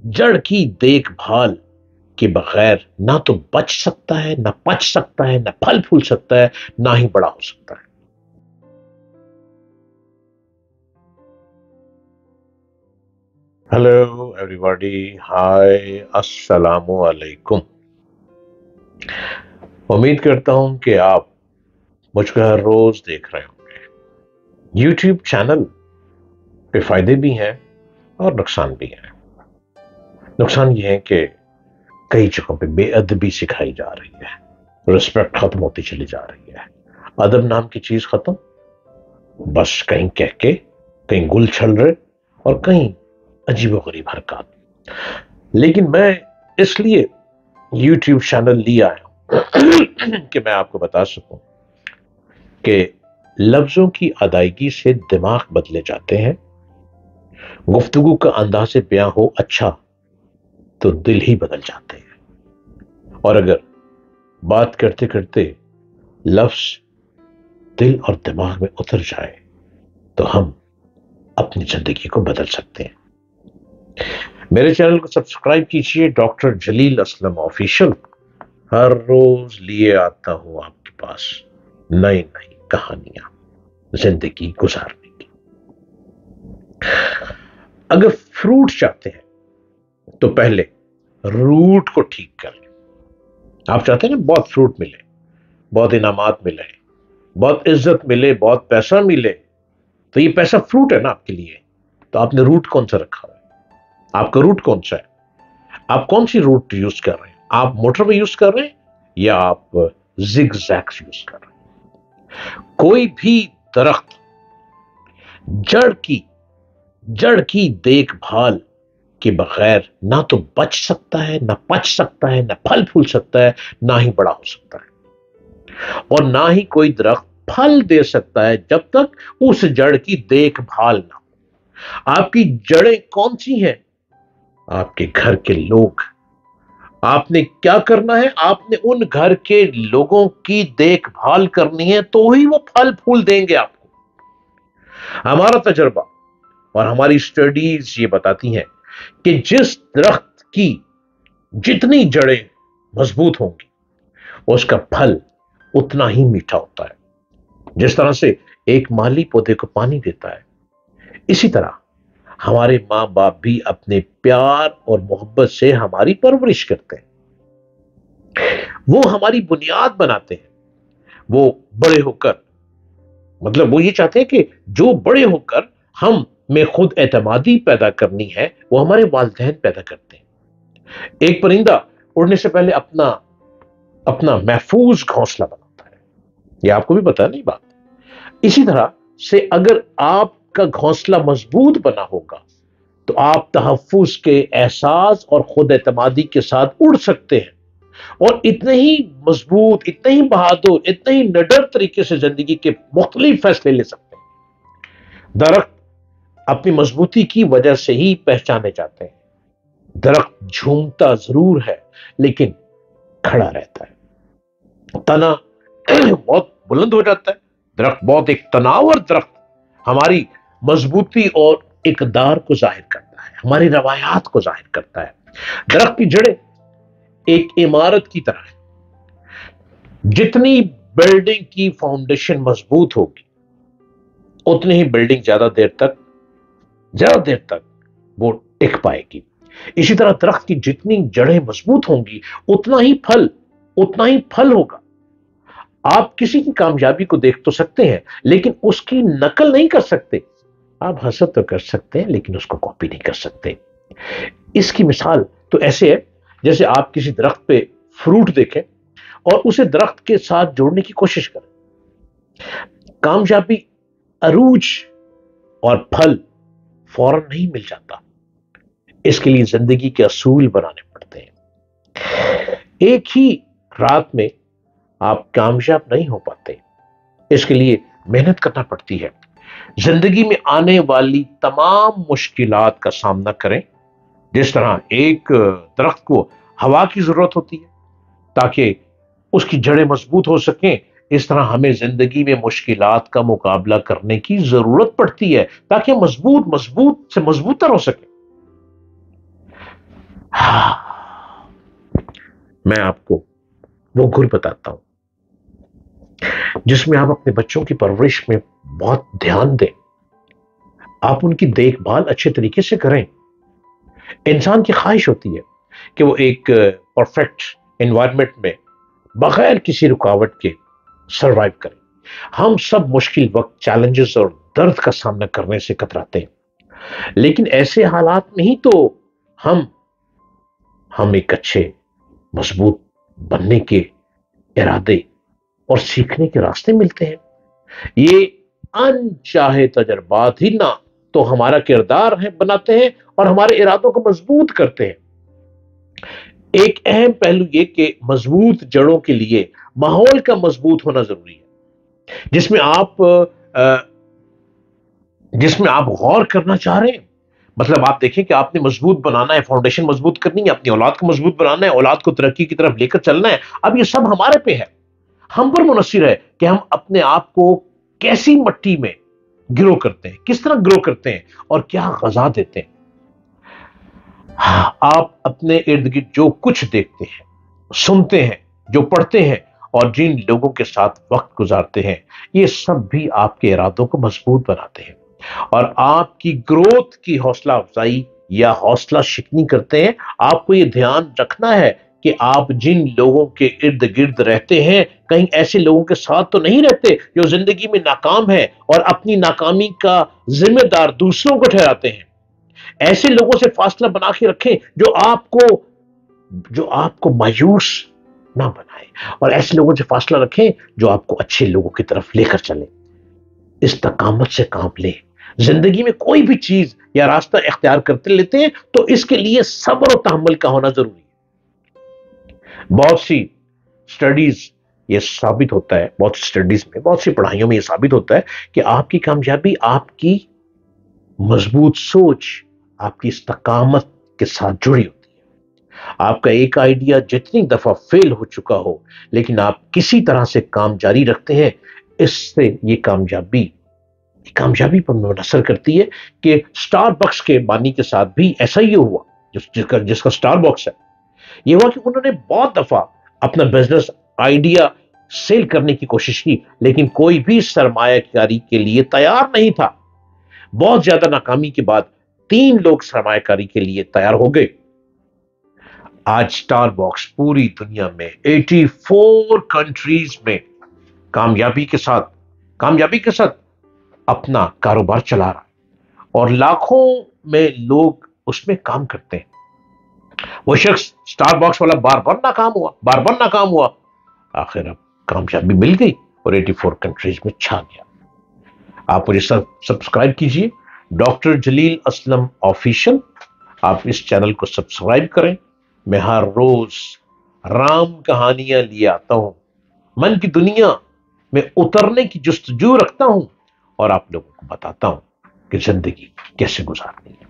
جڑ کی دیکھ بھال کے بغیر نہ تو بچ سکتا ہے، نہ پچ سکتا ہے، نہ پھل پھول سکتا ہے، نہ ہی بڑا ہو سکتا ہے۔ ہیلو ایوری باڈی، ہائے، السلام علیکم۔ امید کرتا ہوں کہ آپ مجھ کو ہر روز دیکھ رہے ہوں گے۔ یوٹیوب چینل پہ فائدے بھی ہیں اور نقصان بھی ہیں۔ نقصان یہ ہے کہ کئی جگہوں پہ بے ادبی سکھائی جا رہی ہے، رسپیکٹ ختم ہوتی چلی جا رہی ہے، ادب نام کی چیز ختم، بس کہیں کہہ کے کہیں گل چھل رہے اور کہیں عجیب و غریب حرکات۔ لیکن میں اس لیے یوٹیوب چینل لیا ہے کہ میں آپ کو بتا سکوں کہ لفظوں کی ادائیگی سے دماغ بدلے جاتے ہیں، گفتگو کا انداز بیاں ہو اچھا تو دل ہی بدل جاتے ہیں، اور اگر بات کرتے کرتے لفظ دل اور دماغ میں اتر جائے تو ہم اپنی زندگی کو بدل سکتے ہیں۔ میرے چینل کو سبسکرائب کیجئے، ڈاکٹر جلیل اسلم آفیشل۔ ہر روز لیے آتا ہوں آپ کے پاس نئی نئی کہانیاں زندگی گزارنے کی۔ اگر فروٹ چاہتے ہیں تو پہلے روٹ کو ٹھیک کر لیں۔ آپ چاہتے ہیں نا بہت فروٹ ملے، بہت انعامات ملے، بہت عزت ملے، بہت پیسہ ملے، تو یہ پیسہ فروٹ ہے نا آپ کے لیے، تو آپ نے روٹ کون سا رکھا ہوا ہے؟ آپ کا روٹ کون سا ہے؟ آپ کون سی روٹ یوز کر رہے ہیں؟ آپ موٹر وے یوز کر رہے ہیں یا آپ زگ زیگس یوز کر رہے ہیں؟ کوئی بھی درخت جڑ کی دیکھ بھال کے بغیر نہ تو بچ سکتا ہے، نہ پچ سکتا ہے، نہ پھل پھول سکتا ہے، نہ ہی بڑا ہو سکتا ہے، اور نہ ہی کوئی درخت پھل دے سکتا ہے جب تک اس جڑ کی دیکھ بھال نہ ہو۔ آپ کی جڑیں کون سی ہیں؟ آپ کے گھر کے لوگ۔ آپ نے کیا کرنا ہے؟ آپ نے ان گھر کے لوگوں کی دیکھ بھال کرنی ہے تو ہی وہ پھل پھول دیں گے آپ کو۔ ہمارا تجربہ اور ہماری اسٹڈیز یہ بتاتی ہیں کہ جس درخت کی جتنی جڑیں مضبوط ہوں گی اس کا پھل اتنا ہی میٹھا ہوتا ہے۔ جس طرح سے ایک مالی پودے کو پانی دیتا ہے، اسی طرح ہمارے ماں باپ بھی اپنے پیار اور محبت سے ہماری پرورش کرتے ہیں، وہ ہماری بنیاد بناتے ہیں۔ وہ بڑے ہو کر مطلب وہ یہ چاہتے ہیں کہ جو بڑے ہو کر ہم میں خود اعتمادی پیدا کرنی ہے وہ ہمارے والدین پیدا کرتے ہیں۔ ایک پرندہ اڑنے سے پہلے اپنا محفوظ گھونسلہ بناتا ہے، یہ آپ کو بھی پتا نہیں بات۔ اسی طرح سے اگر آپ کا گھونسلہ مضبوط بنا ہوگا تو آپ تحفظ کے احساس اور خود اعتمادی کے ساتھ اڑ سکتے ہیں، اور اتنے ہی مضبوط، اتنے ہی بہادر، اتنے ہی نڈر طریقے سے زندگی کے مختلف فیصلے لے سکتے ہیں۔ درخت اپنی مضبوطی کی وجہ سے ہی پہچانے جاتے ہیں۔ درخت جھومتا ضرور ہے لیکن کھڑا رہتا ہے، تنا بہت بلند ہو جاتا ہے۔ درخت بہت ایک تناور درخت ہماری مضبوطی اور اقدار کو ظاہر کرتا ہے، ہماری روایات کو ظاہر کرتا ہے۔ درخت کی جڑیں ایک عمارت کی طرح ہے، جتنی بلڈنگ کی فاؤنڈیشن مضبوط ہوگی اتنی ہی بلڈنگ زیادہ دیر تک وہ ٹک پائے گی۔ اسی طرح درخت کی جتنی جڑیں مضبوط ہوں گی اتنا ہی پھل ہوگا۔ آپ کسی کی کامیابی کو دیکھ تو سکتے ہیں لیکن اس کی نقل نہیں کر سکتے۔ آپ حسد تو کر سکتے ہیں لیکن اس کو کاپی نہیں کر سکتے۔ اس کی مثال تو ایسے ہے جیسے آپ کسی درخت پہ فروٹ دیکھیں اور اسے درخت کے ساتھ جوڑنے کی کوشش کریں۔ کامیابی، عروج اور پھل فوراً نہیں مل جاتا، اس کے لیے زندگی کے اصول بنانے پڑتے ہیں۔ ایک ہی رات میں آپ کامیاب نہیں ہو پاتے، اس کے لیے محنت کرنا پڑتی ہے۔ زندگی میں آنے والی تمام مشکلات کا سامنا کریں، جس طرح ایک درخت کو ہوا کی ضرورت ہوتی ہے تاکہ اس کی جڑیں مضبوط ہو سکیں، اس طرح ہمیں زندگی میں مشکلات کا مقابلہ کرنے کی ضرورت پڑتی ہے تاکہ ہم مضبوط سے مضبوط تر ہو سکیں۔ ہاں، میں آپ کو وہ گر بتاتا ہوں جس میں آپ اپنے بچوں کی پرورش میں بہت دھیان دیں، آپ ان کی دیکھ بھال اچھے طریقے سے کریں۔ انسان کی خواہش ہوتی ہے کہ وہ ایک پرفیکٹ انوائرمنٹ میں بغیر کسی رکاوٹ کے سروائیو کریں۔ ہم سب مشکل وقت، چیلنجز اور درد کا سامنا کرنے سے کتراتے ہیں، لیکن ایسے حالات میں ہی تو ہم ہم ایک اچھے مضبوط بننے کے ارادے اور سیکھنے کے راستے ملتے ہیں۔ یہ انچاہے تجربات ہی نہ تو ہمارا کردار ہے بناتے ہیں اور ہمارے ارادوں کو مضبوط کرتے ہیں۔ ایک اہم پہلو یہ کہ مضبوط جڑوں کے لیے ماحول کا مضبوط ہونا ضروری ہے، جس میں آپ غور کرنا چاہ رہے ہیں۔ مطلب آپ دیکھیں کہ آپ نے مضبوط بنانا ہے، فاؤنڈیشن مضبوط کرنی ہے، اپنی اولاد کو مضبوط بنانا ہے، اولاد کو ترقی کی طرف لے کر چلنا ہے۔ اب یہ سب ہمارے پہ ہے، ہم پر منحصر ہے کہ ہم اپنے آپ کو کیسی مٹی میں گرو کرتے ہیں، کس طرح گرو کرتے ہیں اور کیا غذا دیتے ہیں۔ آپ اپنے ارد گرد جو کچھ دیکھتے ہیں، سنتے ہیں، جو پڑھتے ہیں اور جن لوگوں کے ساتھ وقت گزارتے ہیں، یہ سب بھی آپ کے ارادوں کو مضبوط بناتے ہیں اور آپ کی گروتھ کی حوصلہ افزائی یا حوصلہ شکنی کرتے ہیں۔ آپ کو یہ دھیان رکھنا ہے کہ آپ جن لوگوں کے ارد گرد رہتے ہیں، کہیں ایسے لوگوں کے ساتھ تو نہیں رہتے جو زندگی میں ناکام ہیں اور اپنی ناکامی کا ذمہ دار دوسروں کو ٹھہراتے ہیں۔ ایسے لوگوں سے فاصلہ بنا کے رکھیں جو آپ کو مایوس نہ بنائے، اور ایسے لوگوں سے فاصلہ رکھیں جو آپ کو اچھے لوگوں کی طرف لے کر چلیں۔ استقامت سے کام لیں۔ زندگی میں کوئی بھی چیز یا راستہ اختیار کرتے لیتے ہیں تو اس کے لیے صبر و تحمل کا ہونا ضروری ہے۔ بہت سی سٹڈیز یہ ثابت ہوتا ہے، بہت سی سٹڈیز میں، بہت سی پڑھائیوں میں یہ ثابت ہوتا ہے کہ آپ کی کامیابی آپ کی مضبوط سوچ، آپ کی استقامت کے ساتھ جڑی ہوتی ہے۔ آپ کا ایک آئیڈیا جتنی دفعہ فیل ہو چکا ہو، لیکن آپ کسی طرح سے کام جاری رکھتے ہیں، اس سے یہ کامیابی پر منحصر کرتی ہے۔ کہ سٹار بکس کے بانی کے ساتھ بھی ایسا ہی ہوا، جس کا سٹار باکس ہے۔ یہ ہوا کہ انہوں نے بہت دفعہ اپنا بزنس آئیڈیا سیل کرنے کی کوشش کی، لیکن کوئی بھی سرمایہ کاری کے لیے تیار نہیں تھا۔ بہت زیادہ ناکامی کے بعد 3 لوگ سرمایہ کاری کے لیے تیار ہو گئے۔ آج سٹار باکس پوری دنیا میں 84 کنٹریز میں کامیابی کے ساتھ اپنا کاروبار چلا رہا ہے اور لاکھوں میں لوگ اس میں کام کرتے ہیں۔ وہ شخص سٹار باکس والا بار بار ناکام ہوا، آخر اب کامیابی مل گئی اور 84 کنٹریز میں چھا گیا۔ آپ مجھے سبسکرائب کیجئے، ڈاکٹر جلیل اسلم آفیشل۔ آپ اس چینل کو سبسکرائب کریں۔ میں ہر روز رام کہانیاں لے آتا ہوں، من کی دنیا میں اترنے کی جستجو رکھتا ہوں اور آپ لوگوں کو بتاتا ہوں کہ زندگی کیسے گزارنی ہے۔